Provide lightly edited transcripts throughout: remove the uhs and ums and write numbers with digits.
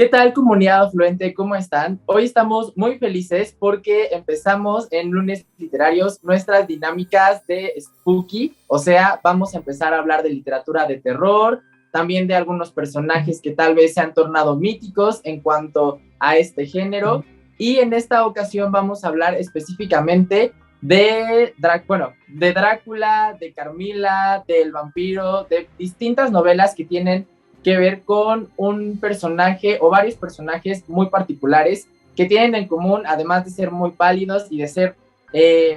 ¿Qué tal, comunidad afluente? ¿Cómo están? Hoy estamos muy felices porque empezamos en lunes literarios nuestras dinámicas de Spooky, o sea, vamos a empezar a hablar de literatura de terror, también de algunos personajes que tal vez se han tornado míticos en cuanto a este género, y en esta ocasión vamos a hablar específicamente de Drácula, de Carmila, del vampiro, de distintas novelas que tienen que ver con un personaje o varios personajes muy particulares que tienen en común, además de ser muy pálidos y de ser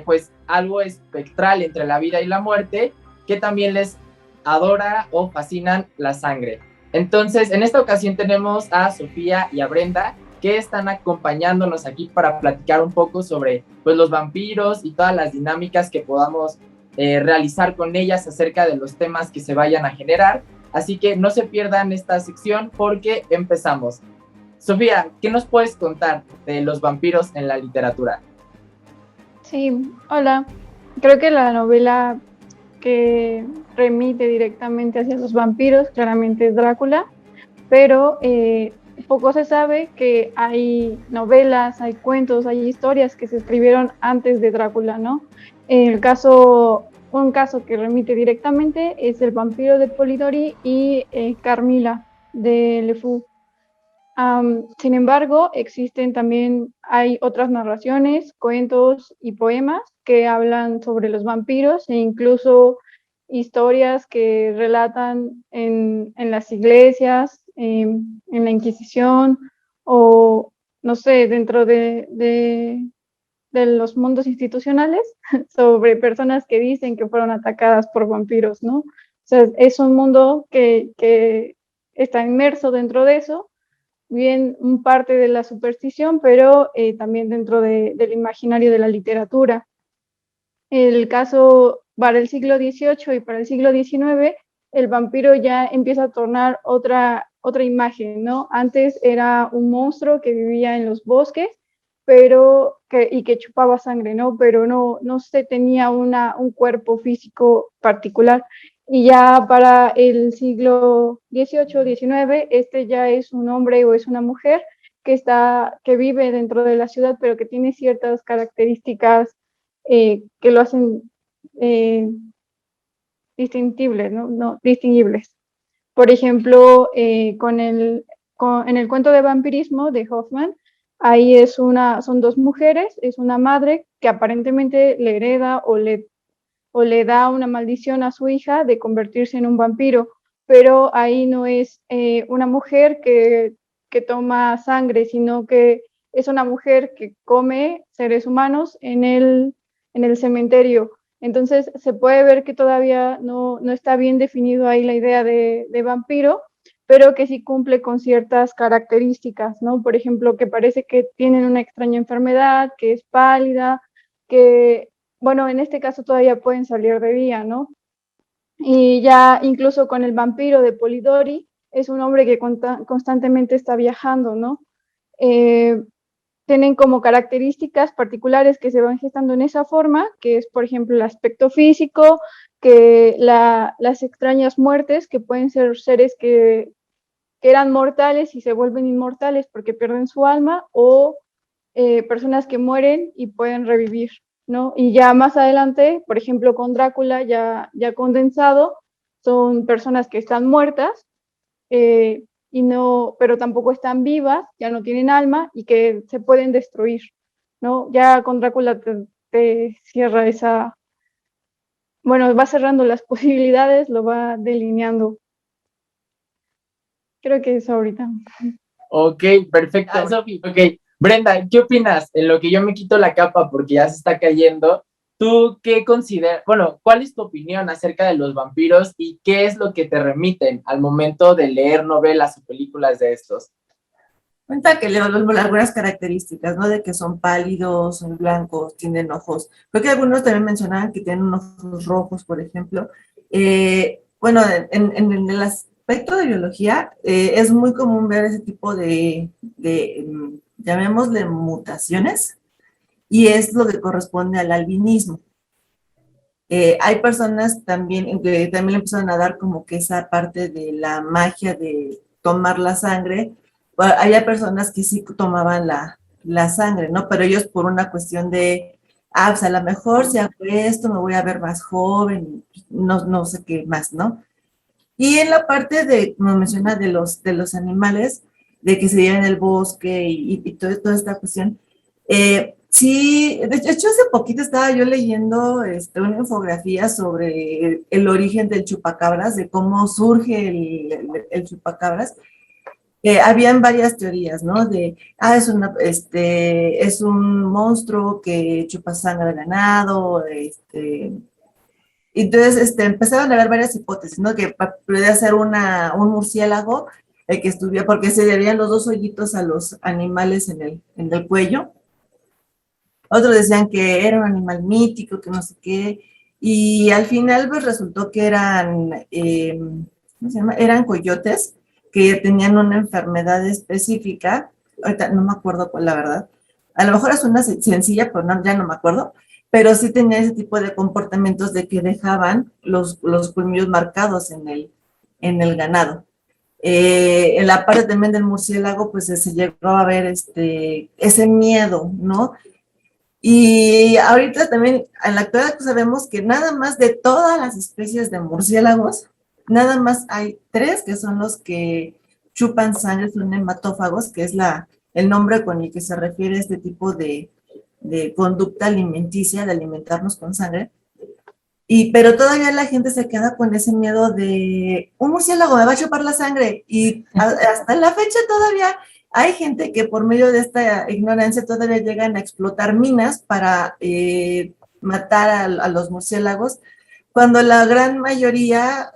pues algo espectral entre la vida y la muerte, que también les adora o fascinan la sangre. Entonces, en esta ocasión tenemos a Sofía y a Brenda, que están acompañándonos aquí para platicar un poco sobre pues, los vampiros y todas las dinámicas que podamos realizar con ellas acerca de los temas que se vayan a generar. Así que no se pierdan esta sección porque empezamos. Sofía, ¿qué nos puedes contar de los vampiros en la literatura? Sí, hola. Creo que la novela que remite directamente hacia los vampiros claramente es Drácula, pero poco se sabe que hay novelas, hay cuentos, hay historias que se escribieron antes de Drácula, ¿no? Un caso que remite directamente es El vampiro de Polidori y Carmila de Le Fou. Sin embargo, hay otras narraciones, cuentos y poemas que hablan sobre los vampiros e incluso historias que relatan en las iglesias, en la Inquisición o, no sé, dentro de los mundos institucionales sobre personas que dicen que fueron atacadas por vampiros, ¿no? O sea, es un mundo que está inmerso dentro de eso, bien parte de la superstición, pero también dentro del imaginario de la literatura. El caso para el siglo XVIII y para el siglo XIX, el vampiro ya empieza a tornar otra imagen, ¿no? Antes era un monstruo que vivía en los bosques, y que chupaba sangre, ¿no? Pero no se tenía un cuerpo físico particular. Y ya para el siglo XVIII, XIX, este ya es un hombre o es una mujer que vive dentro de la ciudad, pero que tiene ciertas características que lo hacen eh, distintibles, ¿no? No, distinguibles. Por ejemplo, en el cuento de vampirismo de Hoffman, son dos mujeres, es una madre que aparentemente le hereda o le da una maldición a su hija de convertirse en un vampiro, pero ahí no es una mujer que toma sangre, sino que es una mujer que come seres humanos en el cementerio. Entonces se puede ver que todavía no está bien definido ahí la idea de vampiro, pero que sí cumple con ciertas características, ¿no? Por ejemplo, que parece que tienen una extraña enfermedad, que es pálida, que, bueno, en este caso todavía pueden salir de día, ¿no? Y ya incluso con el vampiro de Polidori, es un hombre que constantemente está viajando, ¿no? Eh, Tienen como características particulares que se van gestando en esa forma, que es, por ejemplo, el aspecto físico, que las extrañas muertes, que pueden ser seres que eran mortales y se vuelven inmortales porque pierden su alma, o personas que mueren y pueden revivir, ¿no? Y ya más adelante, por ejemplo, con Drácula ya condensado, son personas que están muertas, pero tampoco están vivas, ya no tienen alma y que se pueden destruir, ¿no? Ya con Drácula te cierra bueno, va cerrando las posibilidades, lo va delineando. Creo que eso ahorita. Ok, perfecto. Sofi, ok. Brenda, ¿qué opinas? En lo que yo me quito la capa porque ya se está cayendo, ¿tú qué consideras? Bueno, ¿cuál es tu opinión acerca de los vampiros y qué es lo que te remiten al momento de leer novelas o películas de estos? Cuenta que le algunas características, ¿no? De que son pálidos, son blancos, tienen ojos. Creo que algunos también mencionaban que tienen ojos rojos, por ejemplo. Bueno, en el aspecto de biología, es muy común ver ese tipo de llamémosle mutaciones, y es lo que corresponde al albinismo. Hay personas también que también le empiezan a dar como que esa parte de la magia de tomar la sangre, había personas que sí tomaban la sangre, ¿no? Pero ellos por una cuestión de, pues a lo mejor si hago esto me voy a ver más joven, no sé qué más, ¿no? Y en la parte de, como menciona, de los animales, de que se vive en el bosque y toda esta cuestión, sí, de hecho hace poquito estaba yo leyendo una infografía sobre el origen del chupacabras, de cómo surge el chupacabras. Habían varias teorías, ¿no? De, es un monstruo que chupa sangre de ganado, entonces, empezaron a haber varias hipótesis, ¿no? Que podría ser un murciélago, el que estuviera, porque se debían los dos hoyitos a los animales en el cuello. Otros decían que era un animal mítico, que no sé qué. Y al final, pues resultó que eran, ¿cómo se llama? Eran coyotes que tenían una enfermedad específica. Ahorita no me acuerdo cuál, la verdad. A lo mejor es una sencilla, pero ya no me acuerdo. Pero sí tenía ese tipo de comportamientos de que dejaban los colmillos marcados en el ganado. En la parte también del murciélago, pues se llegó a ver ese miedo, ¿no? Y ahorita también, en la actualidad, pues sabemos que nada más de todas las especies de murciélagos, nada más hay 3 que son los que chupan sangre, son hematófagos, que es el nombre con el que se refiere a este tipo de conducta alimenticia, de alimentarnos con sangre. Pero todavía la gente se queda con ese miedo de un murciélago me va a chupar la sangre. Y hasta la fecha todavía hay gente que por medio de esta ignorancia todavía llegan a explotar minas para matar a los murciélagos, cuando la gran mayoría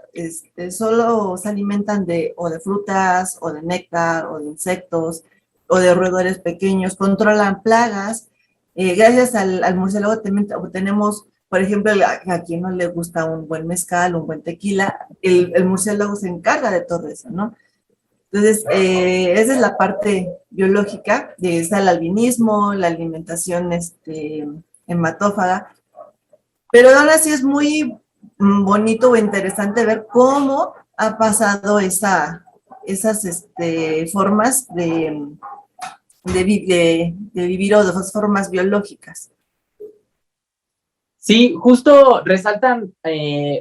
solo se alimentan o de frutas, o de néctar, o de insectos, o de roedores pequeños, controlan plagas. Gracias al murciélago tenemos, por ejemplo, a quien no le gusta un buen mezcal, un buen tequila, el murciélago se encarga de todo eso, ¿no? Entonces, esa es la parte biológica, está el albinismo, la alimentación hematófaga, pero aún así es muy bonito o interesante ver cómo ha pasado esas formas de vivir, o de esas formas biológicas. Sí, justo resaltan,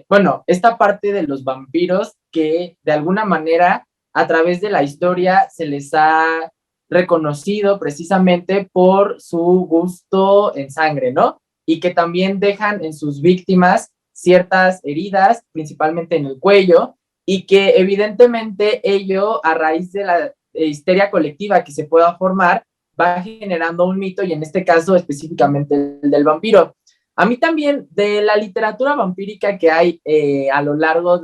bueno, esta parte de los vampiros que de alguna manera a través de la historia se les ha reconocido precisamente por su gusto en sangre, ¿no? Y que también dejan en sus víctimas ciertas heridas, principalmente en el cuello, y que evidentemente ello, a raíz de la histeria colectiva que se pueda formar, va generando un mito, y en este caso específicamente el del vampiro. A mí también, de la literatura vampírica que hay a lo largo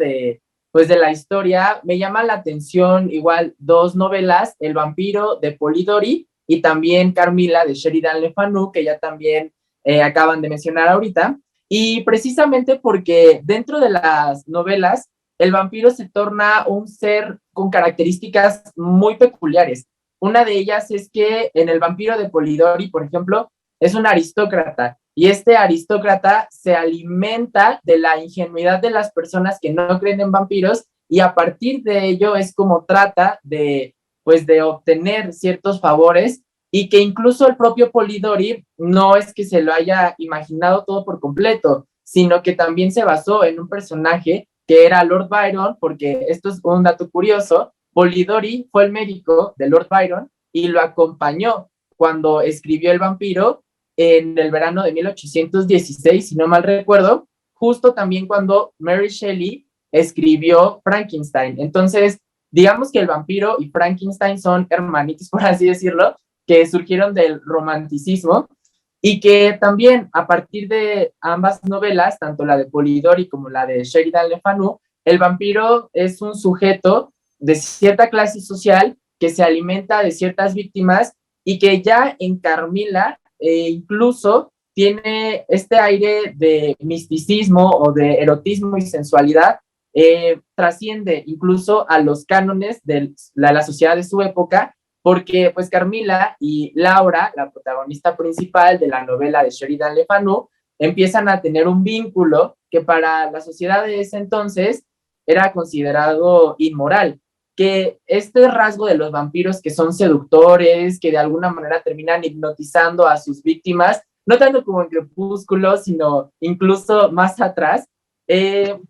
pues, de la historia, me llama la atención igual 2 novelas, El vampiro de Polidori y también Carmilla de Sheridan Le Fanu, que ya también acaban de mencionar ahorita. Y precisamente porque dentro de las novelas, el vampiro se torna un ser con características muy peculiares. Una de ellas es que en El vampiro de Polidori, por ejemplo, es un aristócrata, y este aristócrata se alimenta de la ingenuidad de las personas que no creen en vampiros, y a partir de ello es como trata pues, de obtener ciertos favores, y que incluso el propio Polidori no es que se lo haya imaginado todo por completo, sino que también se basó en un personaje que era Lord Byron, porque esto es un dato curioso. Polidori fue el médico de Lord Byron y lo acompañó cuando escribió El vampiro en el verano de 1816, si no mal recuerdo, justo también cuando Mary Shelley escribió Frankenstein. Entonces, digamos que el vampiro y Frankenstein son hermanitos, por así decirlo, que surgieron del romanticismo, y que también a partir de ambas novelas, tanto la de Polidori como la de Sheridan Le Fanu, el vampiro es un sujeto de cierta clase social que se alimenta de ciertas víctimas, y que ya en Carmilla incluso tiene este aire de misticismo o de erotismo y sensualidad, trasciende incluso a los cánones de la sociedad de su época, porque pues Carmilla y Laura, la protagonista principal de la novela de Sheridan Le Fanu, empiezan a tener un vínculo que para la sociedad de ese entonces era considerado inmoral. que este rasgo de los vampiros que son seductores, que de alguna manera terminan hipnotizando a sus víctimas, no tanto como en Crepúsculo, sino incluso más atrás, eh,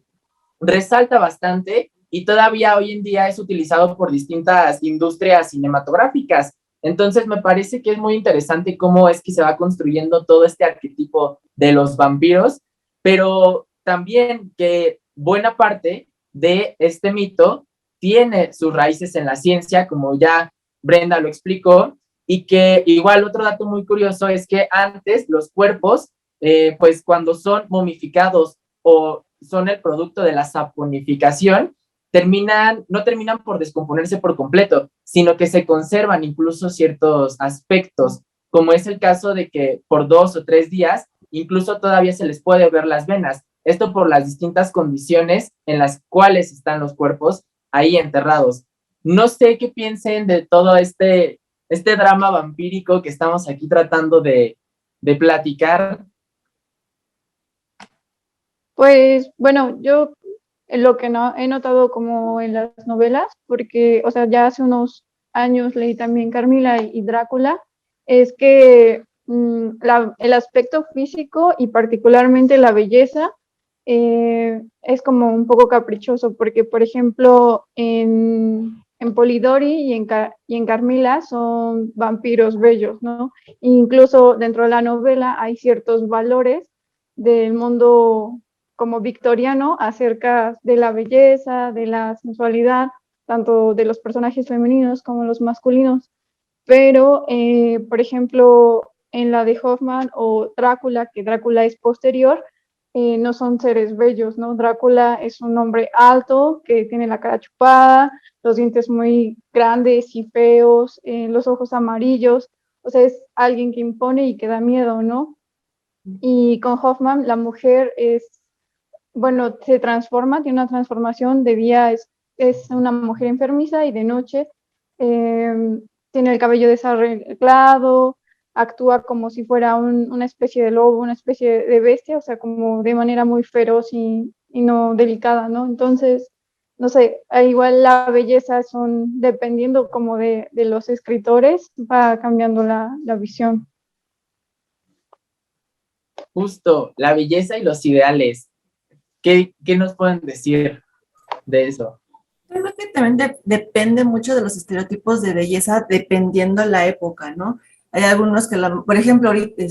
resalta bastante y todavía hoy en día es utilizado por distintas industrias cinematográficas. Entonces me parece que es muy interesante cómo es que se va construyendo todo este arquetipo de los vampiros, pero también que buena parte de este mito tiene sus raíces en la ciencia, como ya Brenda lo explicó, y que igual otro dato muy curioso es que antes los cuerpos, pues cuando son momificados o son el producto de la saponificación, no terminan por descomponerse por completo, sino que se conservan incluso ciertos aspectos, como es el caso de que por 2 o 3 días incluso todavía se les puede ver las venas. Esto por las distintas condiciones en las cuales están los cuerpos ahí enterrados. No sé qué piensen de todo este drama vampírico que estamos aquí tratando de platicar. Pues bueno, yo lo que no he notado como en las novelas, porque, o sea, ya hace unos años leí también Carmila y Drácula, es que el aspecto físico y particularmente la belleza es como un poco caprichoso, porque por ejemplo en Polidori y en Carmila son vampiros bellos, ¿no? Incluso dentro de la novela hay ciertos valores del mundo como victoriano acerca de la belleza, de la sensualidad, tanto de los personajes femeninos como los masculinos. Pero, por ejemplo, en la de Hoffman o Drácula, que Drácula es posterior, no son seres bellos, ¿no? Drácula es un hombre alto que tiene la cara chupada, los dientes muy grandes y feos, los ojos amarillos, o sea, es alguien que impone y que da miedo, ¿no? Y con Hoffman, la mujer bueno, se transforma, tiene una transformación de día, es una mujer enfermiza y de noche tiene el cabello desarreglado, actúa como si fuera una especie de lobo, una especie de bestia, o sea, como de manera muy feroz y no delicada, ¿no? Entonces, no sé, igual la belleza dependiendo como de los escritores, va cambiando la visión. Justo, la belleza y los ideales. ¿Qué nos pueden decir de eso? Yo creo que también depende mucho de los estereotipos de belleza, dependiendo la época, ¿no? Hay algunos que, por ejemplo, ahorita,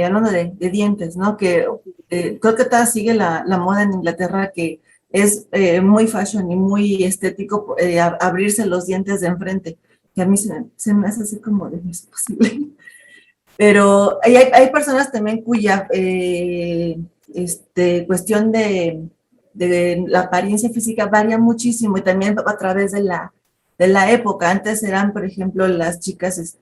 hablando de dientes, ¿no? Que creo que todavía sigue la moda en Inglaterra, que es muy fashion y muy estético abrirse los dientes de enfrente, que a mí se me hace así como de no es posible. Pero hay personas también cuya cuestión de la apariencia física varía muchísimo y también a través de la época. Antes eran, por ejemplo, las chicas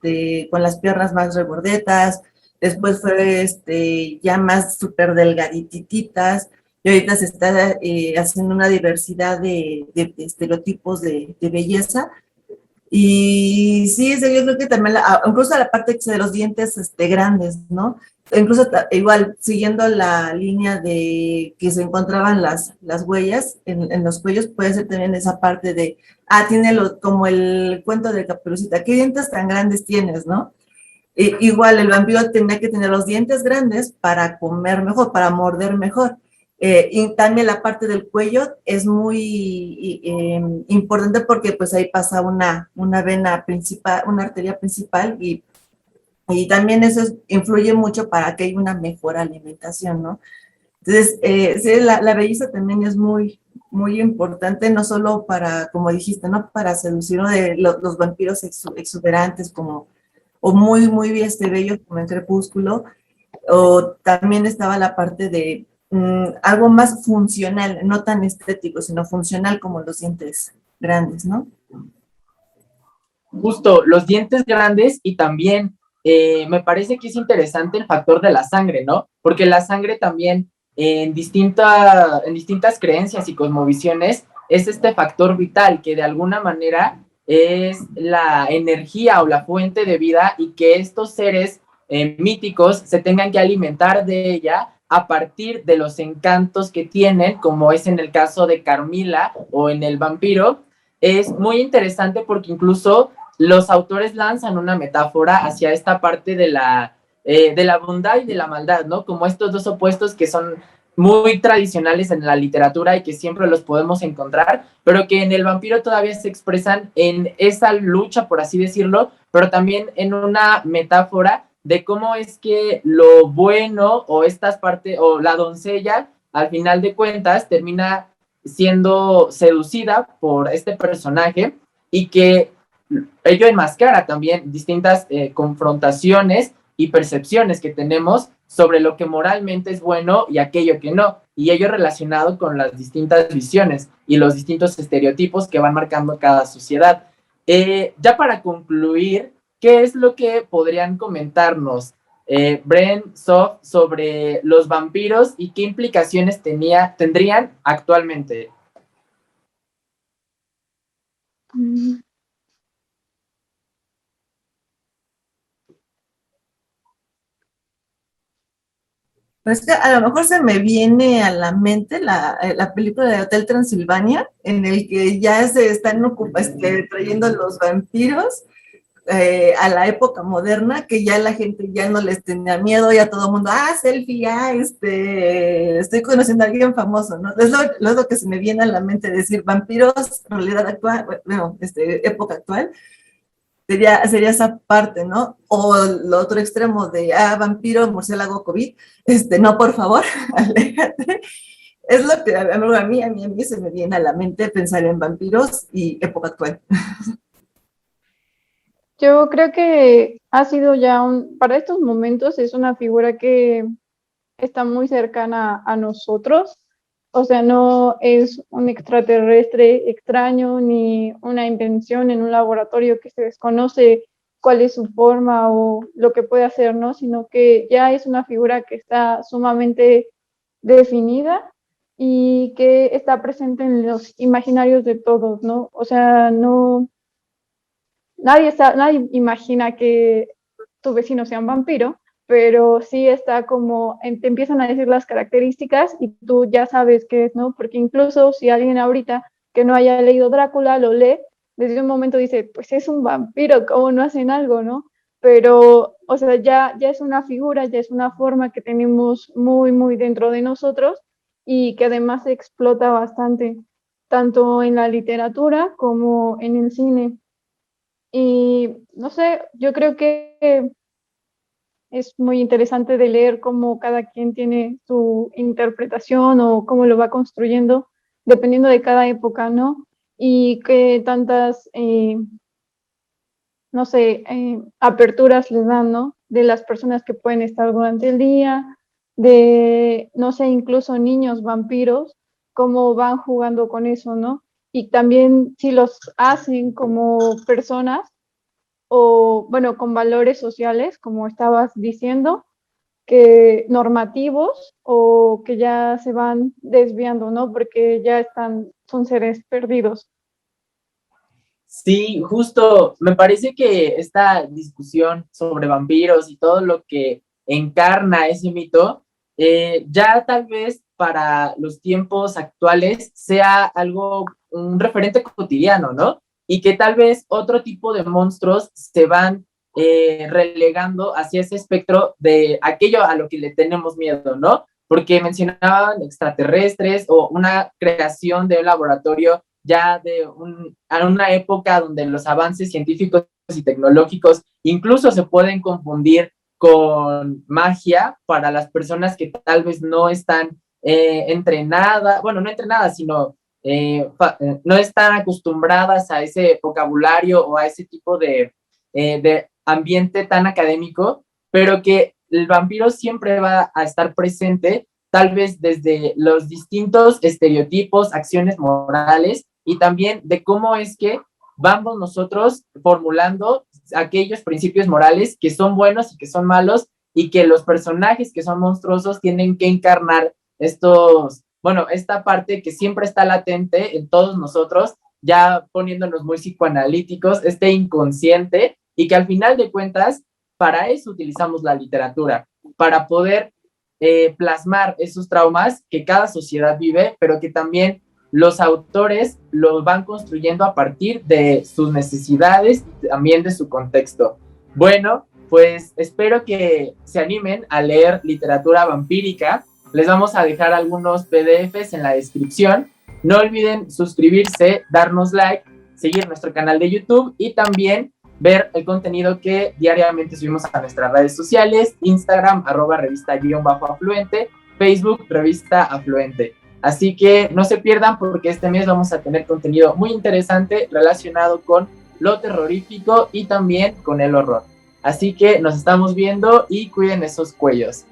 con las piernas más regordetas, después fue ya más súper delgadititas, y ahorita se está haciendo una diversidad de estereotipos de belleza. Y sí, yo creo que también, incluso la parte de los dientes grandes, ¿no? Incluso igual, siguiendo la línea de que se encontraban las huellas en los cuellos, puede ser también esa parte de, tiene como el cuento de Caperucita, ¿qué dientes tan grandes tienes, no? Igual el vampiro tenía que tener los dientes grandes para comer mejor, para morder mejor. Y también la parte del cuello es muy importante porque pues ahí pasa una vena principal, una arteria principal y también eso influye mucho para que haya una mejor alimentación, ¿no? Entonces, sí, la belleza también es muy, muy importante, no solo para, como dijiste, ¿no? Para seducir, ¿no? De los vampiros exuberantes como, o muy, muy bellos como en Crepúsculo, o también estaba la parte de algo más funcional, no tan estético, sino funcional como los dientes grandes, ¿no? Justo, los dientes grandes y también me parece que es interesante el factor de la sangre, ¿no? Porque la sangre también en distintas creencias y cosmovisiones es este factor vital que de alguna manera es la energía o la fuente de vida y que estos seres míticos se tengan que alimentar de ella a partir de los encantos que tienen, como es en el caso de Carmila o en el vampiro, es muy interesante porque incluso los autores lanzan una metáfora hacia esta parte de la bondad y de la maldad, ¿no? Como estos dos opuestos que son muy tradicionales en la literatura y que siempre los podemos encontrar, pero que en el vampiro todavía se expresan en esa lucha, por así decirlo, pero también en una metáfora de cómo es que lo bueno o estas partes, o la doncella, al final de cuentas, termina siendo seducida por este personaje y que ello enmascara también distintas confrontaciones y percepciones que tenemos sobre lo que moralmente es bueno y aquello que no, y ello relacionado con las distintas visiones y los distintos estereotipos que van marcando cada sociedad. Ya para concluir, ¿qué es lo que podrían comentarnos, Bren, Sof, sobre los vampiros y qué implicaciones tendrían actualmente? Pues que a lo mejor se me viene a la mente la película de Hotel Transilvania, en el que ya se están trayendo los vampiros a la época moderna, que ya la gente ya no les tenía miedo, ya todo el mundo, selfie, estoy conociendo a alguien famoso, ¿no? Es lo que se me viene a la mente, decir vampiros, realidad actual, bueno, época actual, sería esa parte, ¿no? O el otro extremo de, vampiro, murciélago, COVID, no, por favor, aléjate. Es lo que a mí se me viene a la mente pensar en vampiros y época actual. Yo creo que ha sido ya para estos momentos es una figura que está muy cercana a nosotros, o sea, no es un extraterrestre extraño ni una invención en un laboratorio que se desconoce cuál es su forma o lo que puede hacer, ¿no? Sino que ya es una figura que está sumamente definida y que está presente en los imaginarios de todos, ¿no? O sea, nadie imagina que tu vecino sea un vampiro, pero sí está como, te empiezan a decir las características y tú ya sabes qué es, ¿no? Porque incluso si alguien ahorita que no haya leído Drácula lo lee, desde un momento dice, pues es un vampiro, ¿cómo no hacen algo, no? Pero, o sea, ya es una figura, ya es una forma que tenemos muy, muy dentro de nosotros y que además se explota bastante, tanto en la literatura como en el cine. Y no sé, yo creo que es muy interesante de leer cómo cada quien tiene su interpretación o cómo lo va construyendo, dependiendo de cada época, ¿no? Y qué tantas, no sé, aperturas les dan, ¿no? De las personas que pueden estar durante el día, de, no sé, incluso niños vampiros, cómo van jugando con eso, ¿no? Y también si los hacen como personas o, bueno, con valores sociales, como estabas diciendo, que normativos o que ya se van desviando, ¿no? Porque ya son seres perdidos. Sí, justo, me parece que esta discusión sobre vampiros y todo lo que encarna ese mito, ya tal vez para los tiempos actuales sea algo, un referente cotidiano, ¿no? Y que tal vez otro tipo de monstruos se van relegando hacia ese espectro de aquello a lo que le tenemos miedo, ¿no? Porque mencionaban extraterrestres o una creación de un laboratorio ya a una época donde los avances científicos y tecnológicos incluso se pueden confundir con magia para las personas que tal vez no están entrenadas, bueno, no entrenadas, sino no están acostumbradas a ese vocabulario o a ese tipo de ambiente tan académico, pero que el vampiro siempre va a estar presente, tal vez desde los distintos estereotipos, acciones morales y también de cómo es que vamos nosotros formulando aquellos principios morales que son buenos y que son malos y que los personajes que son monstruosos tienen que encarnar esta parte que siempre está latente en todos nosotros, ya poniéndonos muy psicoanalíticos, este inconsciente y que al final de cuentas, para eso utilizamos la literatura, para poder plasmar esos traumas que cada sociedad vive, pero que también los autores lo van construyendo a partir de sus necesidades y también de su contexto. Bueno, pues espero que se animen a leer literatura vampírica. Les vamos a dejar algunos PDFs en la descripción. No olviden suscribirse, darnos like, seguir nuestro canal de YouTube y también ver el contenido que diariamente subimos a nuestras redes sociales, Instagram, @revista_afluente, Facebook, Revista Afluente. Así que no se pierdan porque este mes vamos a tener contenido muy interesante relacionado con lo terrorífico y también con el horror. Así que nos estamos viendo y cuiden esos cuellos.